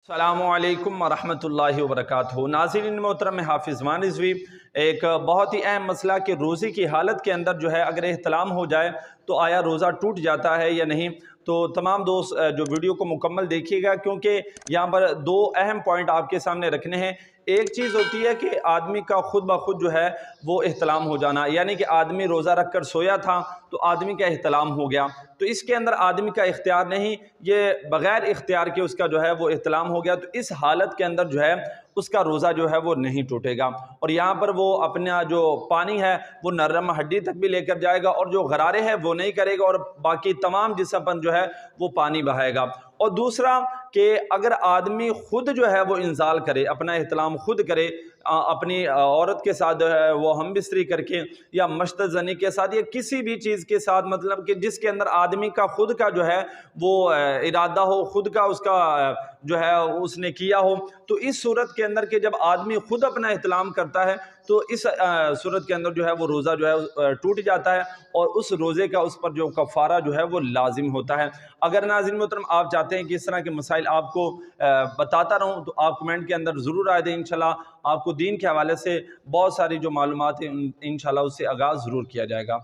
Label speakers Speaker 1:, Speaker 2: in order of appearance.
Speaker 1: السلام علیکم ورحمۃ اللہ وبرکاتہ۔ ناظرین محترم، حافظ مان رضوی ایک بہت ہی اہم مسئلہ کہ روزے کی حالت کے اندر جو ہے اگر احتلام ہو جائے تو آیا روزہ ٹوٹ جاتا ہے یا نہیں۔ تو تمام دوست جو ویڈیو کو مکمل دیکھیے گا، کیونکہ یہاں پر دو اہم پوائنٹ آپ کے سامنے رکھنے ہیں۔ ایک چیز ہوتی ہے کہ آدمی کا خود بخود جو ہے وہ احتلام ہو جانا، یعنی کہ آدمی روزہ رکھ کر سویا تھا تو آدمی کا احتلام ہو گیا، تو اس کے اندر آدمی کا اختیار نہیں، یہ بغیر اختیار کے اس کا جو ہے وہ احتلام ہو گیا، تو اس حالت کے اندر جو ہے اس کا روزہ جو ہے وہ نہیں ٹوٹے گا۔ اور یہاں پر وہ اپنا جو پانی ہے وہ نرم ہڈی تک بھی لے کر جائے گا، اور جو غرارے ہیں وہ نہیں کرے گا، اور باقی تمام جسم پر جو ہے وہ پانی بہائے گا۔ اور دوسرا کہ اگر آدمی خود جو ہے وہ انزال کرے، اپنا احتلام خود کرے، اپنی عورت کے ساتھ وہ ہم بستری کر کے یا مشت زنی کے ساتھ یا کسی بھی چیز کے ساتھ، مطلب کہ جس کے اندر آدمی کا خود کا جو ہے وہ ارادہ ہو، خود کا اس کا جو ہے اس نے کیا ہو، تو اس صورت کے اندر کہ جب آدمی خود اپنا احتلام کرتا ہے تو اس صورت کے اندر جو ہے وہ روزہ جو ہے ٹوٹ جاتا ہے، اور اس روزے کا اس پر جو کفارہ جو ہے وہ لازم ہوتا ہے۔ اگر ناظرین محترم آپ چاہتے ہیں کہ اس طرح کے مسائل آپ کو بتاتا رہوں تو آپ کمنٹ کے اندر ضرور آئے دیں، انشاءاللہ آپ کو دین کے حوالے سے بہت ساری جو معلومات ہیں انشاءاللہ اس سے آغاز ضرور کیا جائے گا۔